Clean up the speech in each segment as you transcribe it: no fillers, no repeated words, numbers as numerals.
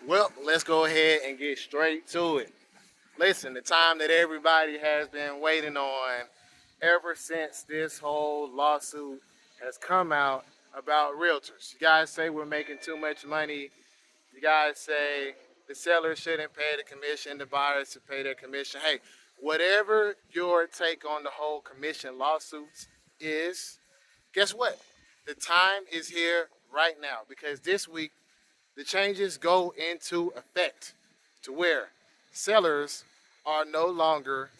Well, let's go ahead and get straight to it. Listen, the time that everybody has been waiting on ever since this whole lawsuit has come out about realtors. You guys say we're making too much money. You guys say the sellers shouldn't pay the commission, the buyers should pay their commission. Hey, whatever your take on the whole commission lawsuits is, guess what? The time is here right now because this week the changes go into effect to where sellers are no longer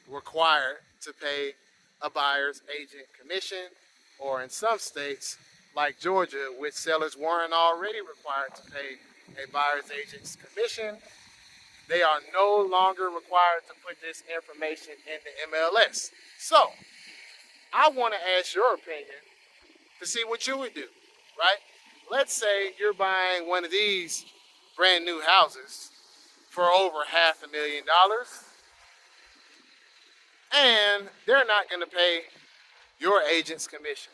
required to pay a buyer's agent commission, or in some states like Georgia, which sellers weren't already required to pay a buyer's agent's commission, they are no longer required to put this information in the MLS. So, I want to ask your opinion to see what you would do, right? Let's say you're buying one of these brand new houses for over $500,000 and they're not going to pay your agent's commission.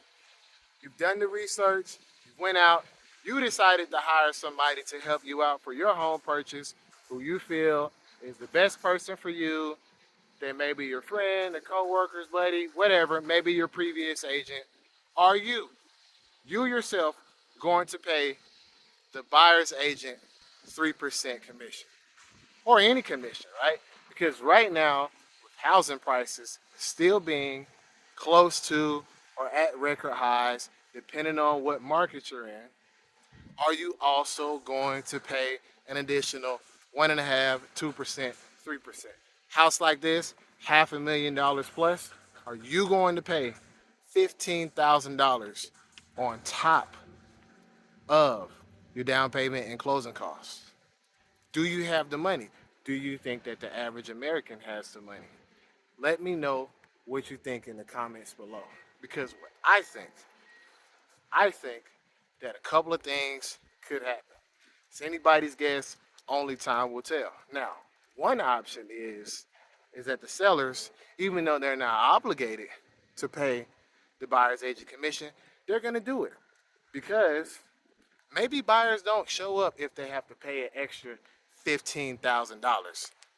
You've done the research, you went out, you decided to hire somebody to help you out for your home purchase who you feel is the best person for you. They may be your friend, a co-worker's buddy, whatever, maybe your previous agent. Are you yourself, going to pay the buyer's agent 3% commission? Or any commission, right? Because right now, with housing prices still being close to or at record highs, depending on what market you're in, are you also going to pay an additional 1.5%, 2%, 3%? House like this, $500,000 plus, are you going to pay $15,000 on top of your down payment and closing costs? Do you have the money? Do you think that the average American has the money? Let me know what you think in the comments below. Because what I think that a couple of things could happen. It's anybody's guess, only time will tell. Now, one option is that the sellers, even though they're not obligated to pay the buyer's agent commission, they're gonna do it. Because maybe buyers don't show up if they have to pay an extra $15,000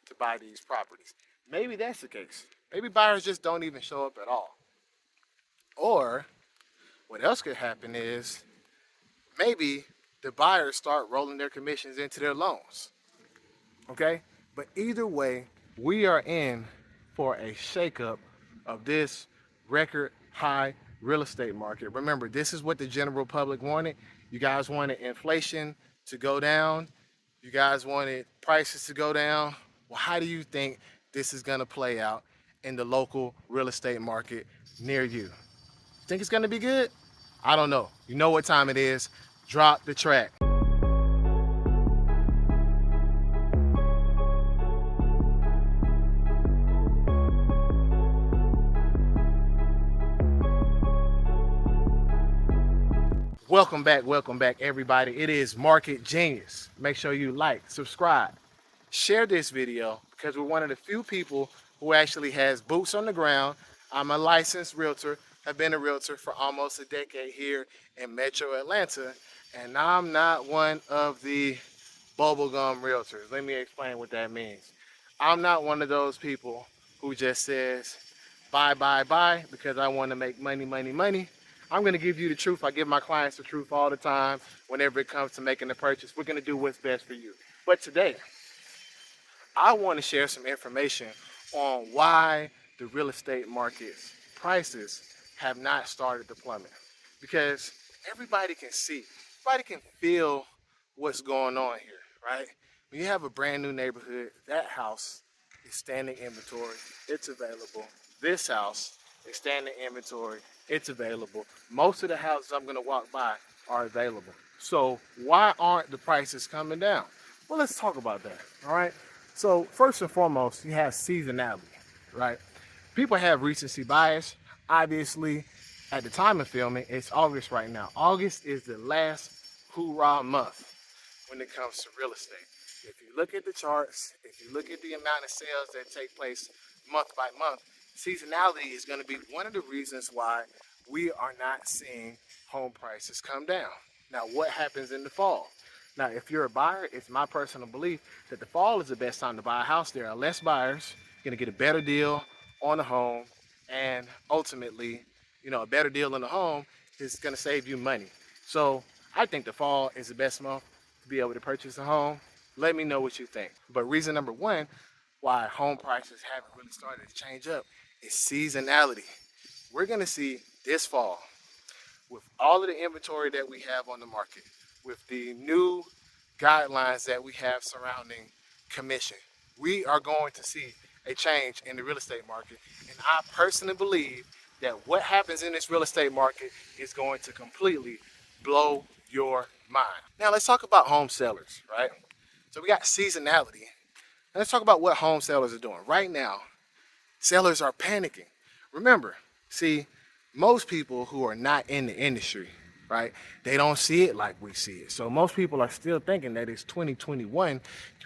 to buy these properties. Maybe that's the case. Maybe buyers just don't even show up at all. Or what else could happen is maybe the buyers start rolling their commissions into their loans. Okay? But either way, we are in for a shakeup of this record high real estate market. Remember, this is what the general public wanted. You guys wanted inflation to go down. You guys wanted prices to go down. Well, how do you think this is going to play out in the local real estate market near you? Think it's going to be good? I don't know. You know what time it is. Drop the track. Welcome back, everybody. It is Market Genius. Make sure you like, subscribe, share this video because we're one of the few people who actually has boots on the ground. I'm a licensed realtor. I've been a realtor for almost a decade here in Metro Atlanta, and I'm not one of the bubblegum realtors. Let me explain what that means. I'm not one of those people who just says buy because I want to make money. I'm going to give you the truth. I give my clients the truth all the time whenever it comes to making the purchase. We're going to do what's best for you. But today, I want to share some information on why the real estate market's prices have not started to plummet. Because everybody can see, everybody can feel what's going on here, right? When you have a brand new neighborhood, that house is standing inventory, it's available. This house is standing inventory, it's available. Most of the houses I'm gonna walk by are available. So why aren't the prices coming down? Well, let's talk about that, all right? So first and foremost, you have seasonality, right? People have recency bias. Obviously, at the time of filming, it's August right now. August is the last hoorah month when it comes to real estate. If you look at the charts, if you look at the amount of sales that take place month by month, seasonality is going to be one of the reasons why we are not seeing home prices come down. Now, what happens in the fall? Now, if you're a buyer, it's my personal belief that the fall is the best time to buy a house. There are less buyers, you're going to get a better deal on the home, and ultimately, a better deal on the home is going to save you money. So I think the fall is the best month to be able to purchase a home. Let me know what you think. But reason number one why home prices haven't really started to change up is seasonality. We're going to see this fall, with all of the inventory that we have on the market, with the new guidelines that we have surrounding commission, we are going to see a change in the real estate market. And I personally believe that what happens in this real estate market is going to completely blow your mind. Now let's talk about home sellers, right? So we got seasonality. And let's talk about what home sellers are doing. Right now, sellers are panicking. Remember, see, most people who are not in the industry, right, they don't see it like we see it. So most people are still thinking that it's 2021. You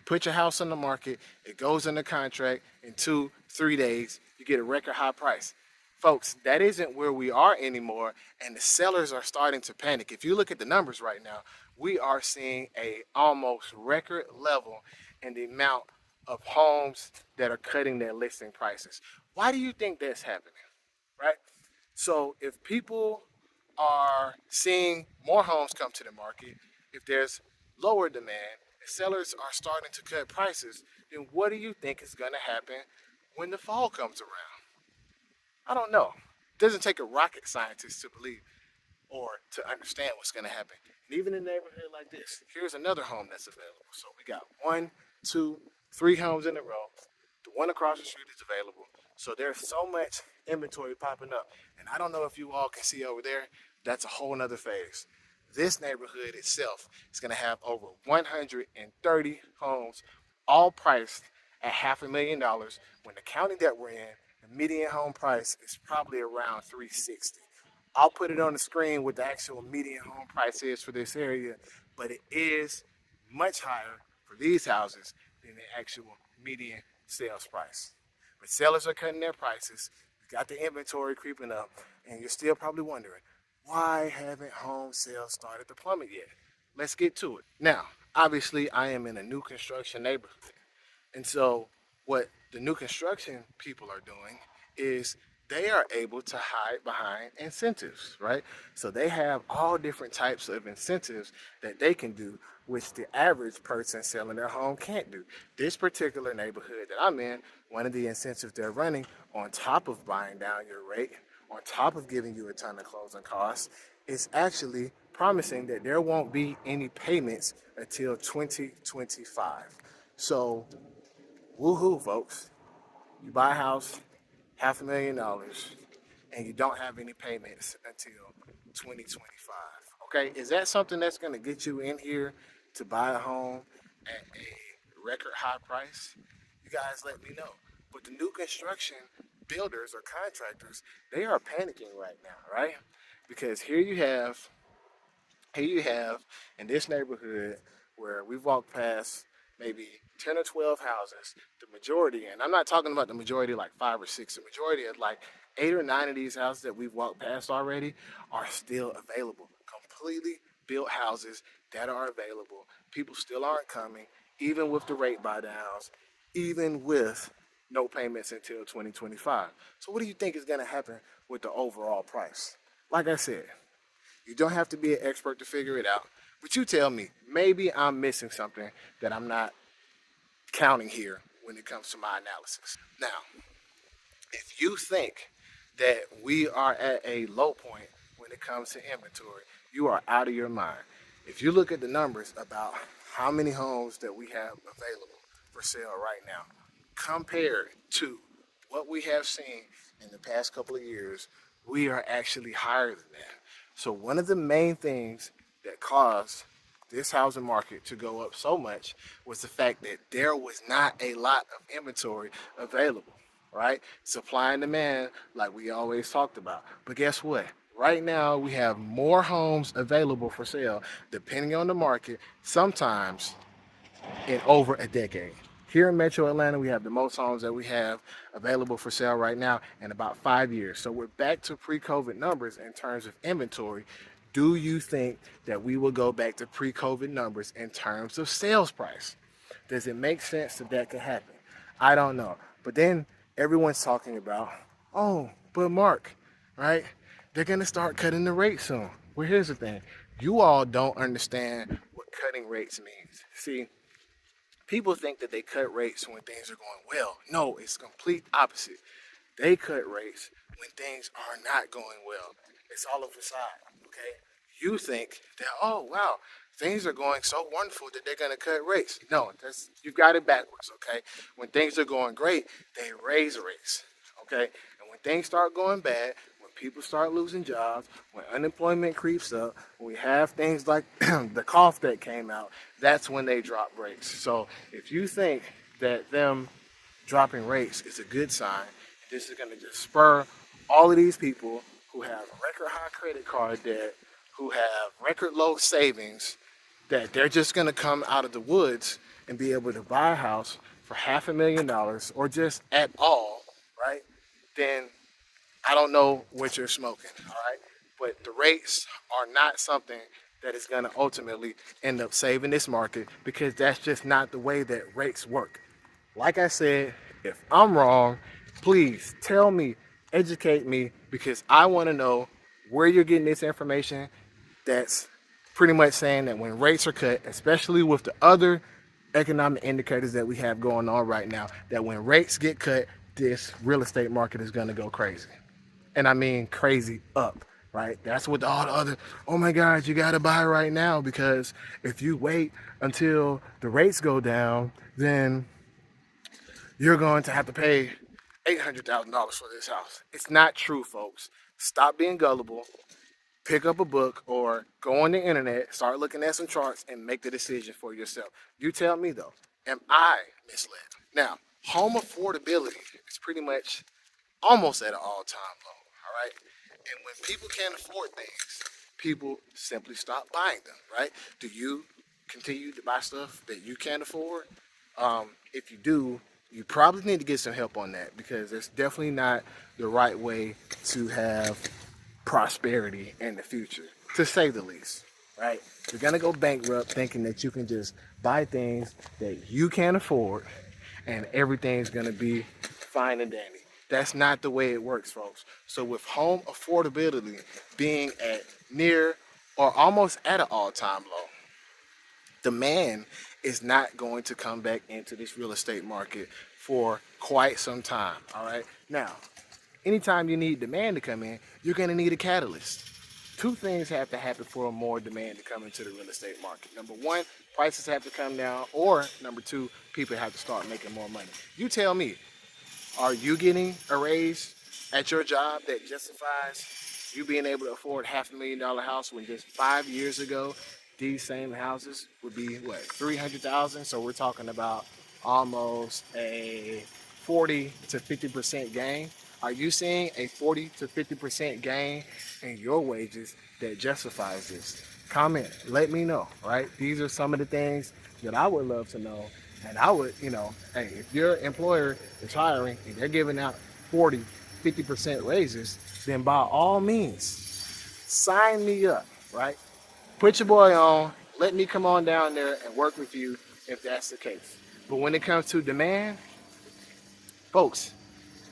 put your house on the market, it goes under contract in 2-3 days, you get a record high price. Folks, that isn't where we are anymore, and the sellers are starting to panic. If you look at the numbers right now, we are seeing a almost record level in the amount of homes that are cutting their listing prices. Why do you think that's happening? Right? So if people are seeing more homes come to the market, if there's lower demand, if sellers are starting to cut prices, then what do you think is going to happen when the fall comes around? I don't know. It doesn't take a rocket scientist to believe or to understand what's going to happen. And even in a neighborhood like this, here's another home that's available. So we got 1, 2, 3 homes in a row. The one across the street is available. So there's so much inventory popping up. And I don't know if you all can see over there, that's a whole nother phase. This neighborhood itself is going to have over 130 homes, all priced at $500,000. When the county that we're in, the median home price is probably around 360. I'll put it on the screen what the actual median home price is for this area, but it is much higher for these houses than the actual median sales price. But sellers are cutting their prices, you got the inventory creeping up, and you're still probably wondering, why haven't home sales started to plummet yet? Let's get to it. Now, obviously, I am in a new construction neighborhood. And so what the new construction people are doing is they are able to hide behind incentives, right? So they have all different types of incentives that they can do, which the average person selling their home can't do. This particular neighborhood that I'm in, one of the incentives they're running on top of buying down your rate, on top of giving you a ton of closing costs, is actually promising that there won't be any payments until 2025. So woohoo, folks. You buy a house, $500,000, and you don't have any payments until 2025. Okay, is that something that's going to get you in here to buy a home at a record high price? You guys let me know. But the new construction builders or contractors, they are panicking right now, right? Because here you have in this neighborhood where we've walked past maybe 10 or 12 houses, the majority, and I'm not talking about the majority like 5 or 6, the majority of like 8 or 9 of these houses that we've walked past already are still available. Completely built houses that are available. People still aren't coming, even with the rate buy downs, even with no payments until 2025. So what do you think is going to happen with the overall price? Like I said, you don't have to be an expert to figure it out. But you tell me, maybe I'm missing something that I'm not counting here when it comes to my analysis. Now, if you think that we are at a low point when it comes to inventory, you are out of your mind. If you look at the numbers about how many homes that we have available for sale right now, compared to what we have seen in the past couple of years, we are actually higher than that. So one of the main things that caused this housing market to go up so much was the fact that there was not a lot of inventory available, right? Supply and demand, like we always talked about. But guess what? Right now, we have more homes available for sale, depending on the market, sometimes in over a decade. Here in Metro Atlanta, we have the most homes that we have available for sale right now in about 5 years. So we're back to pre-COVID numbers in terms of inventory do you think that we will go back to pre-COVID numbers in terms of sales price? Does it make sense that that could happen? I don't know. But then everyone's talking about, oh, but Mark, right? They're going to start cutting the rate soon. Well, here's the thing. You all don't understand what cutting rates means. See, people think that they cut rates when things are going well. No, it's complete opposite. They cut rates when things are not going well. It's all of a side, okay? You think that, oh, wow, things are going so wonderful that they're going to cut rates. No, you've got it backwards, okay? When things are going great, they raise rates, okay? And when things start going bad, when people start losing jobs, when unemployment creeps up, when we have things like the cough that came out, that's when they drop rates. So if you think that them dropping rates is a good sign, this is going to just spur all of these people who have record high credit card debt, who have record low savings, that they're just going to come out of the woods and be able to buy a house for $500,000 or just at all, right? Then I don't know what you're smoking, all right? But the rates are not something that is going to ultimately end up saving this market, because that's just not the way that rates work. Like I said, if I'm wrong, please tell me, educate me, because I want to know where you're getting this information that's pretty much saying that when rates are cut, especially with the other economic indicators that we have going on right now, that when rates get cut, this real estate market is going to go crazy. And I mean crazy up, right? That's what all the other, oh my God, you got to buy right now, because if you wait until the rates go down, then you're going to have to pay $800,000 for this house. It's not true, folks. Stop being gullible. Pick up a book or go on the internet, start looking at some charts, and make the decision for yourself. You tell me though, am I misled? Now, home affordability is pretty much almost at an all-time low, all right? And when people can't afford things, people simply stop buying them, right? Do you continue to buy stuff that you can't afford? If you do, you probably need to get some help on that, because it's definitely not the right way to have prosperity in the future, to say the least, right? You're gonna go bankrupt thinking that you can just buy things that you can't afford and everything's gonna be fine and dandy. That's not the way it works, folks. So with home affordability being at near or almost at an all-time low, demand is not going to come back into this real estate market for quite some time, all right? Now, anytime you need demand to come in, you're going to need a catalyst. Two things have to happen for more demand to come into the real estate market. Number one, prices have to come down, or number two, people have to start making more money. You tell me, are you getting a raise at your job that justifies you being able to afford $500,000 house when just 5 years ago these same houses would be what, 300,000? So we're talking about almost a 40 to 50% gain. Are you seeing a 40 to 50% gain in your wages that justifies this? Comment, let me know, right? These are some of the things that I would love to know. And I would, hey, if your employer is hiring and they're giving out 40, 50% raises, then by all means, sign me up, right? Put your boy on, let me come on down there and work with you if that's the case. But when it comes to demand, folks,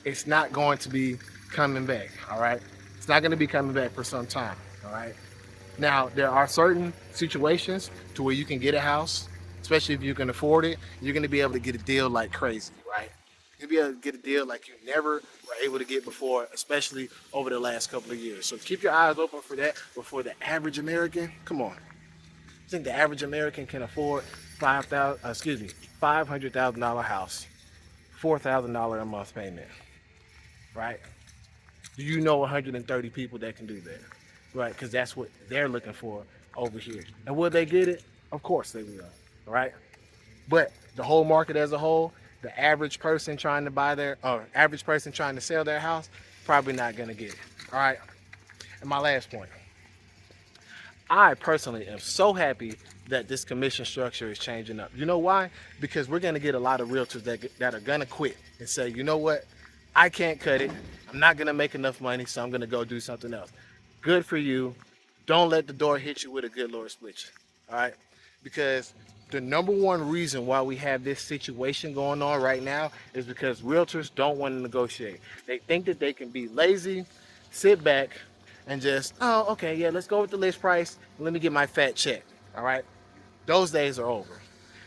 it's not going to be coming back, all right? It's not going to be coming back for some time, all right? Now, there are certain situations to where you can get a house, especially if you can afford it. You're going to be able to get a deal like crazy, right? You'll be able to get a deal like you never were able to get before, especially over the last couple of years. So keep your eyes open for that. But for the average American, come on. I think the average American can afford $500,000 house, $4,000 a month payment, right? Do you know 130 people that can do that? Right? Because that's what they're looking for over here. And will they get it? Of course they will, right? But the whole market as a whole, the average person trying to average person trying to sell their house, probably not going to get it, all right? And my last point, I personally am so happy that this commission structure is changing up. You know why? Because we're going to get a lot of realtors that are going to quit and say, you know what? I can't cut it. I'm not going to make enough money, so I'm going to go do something else. Good for you. don't let the door hit you with a good Lord split you. All right, because the number one reason why we have this situation going on right now is because realtors don't want to negotiate. They think that they can be lazy, sit back, and just, oh, okay, yeah, let's go with the list price. Let me get my fat check. All right, those days are over.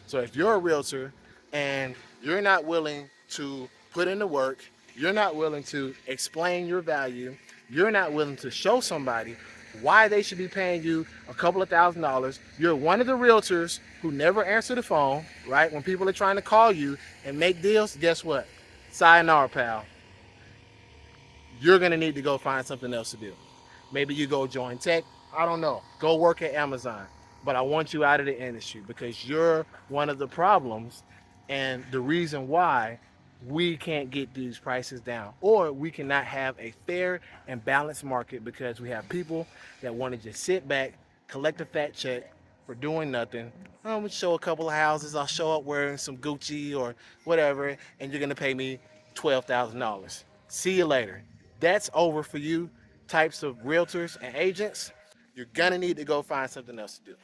So if you're a realtor and you're not willing to put in the work, you're not willing to explain your value, you're not willing to show somebody why they should be paying you a couple of $1,000s, you're one of the realtors who never answer the phone, right? When people are trying to call you and make deals, guess what? Sayonara, pal. You're gonna need to go find something else to do. Maybe you go join tech. I don't know. Go work at Amazon. But I want you out of the industry because you're one of the problems and the reason why we can't get these prices down, or we cannot have a fair and balanced market because we have people that want to just sit back, collect a fat check for doing nothing. I'm gonna show a couple of houses. I'll show up wearing some Gucci or whatever, and you're gonna pay me $12,000. See you later. That's over for you types of realtors and agents. You're gonna need to go find something else to do.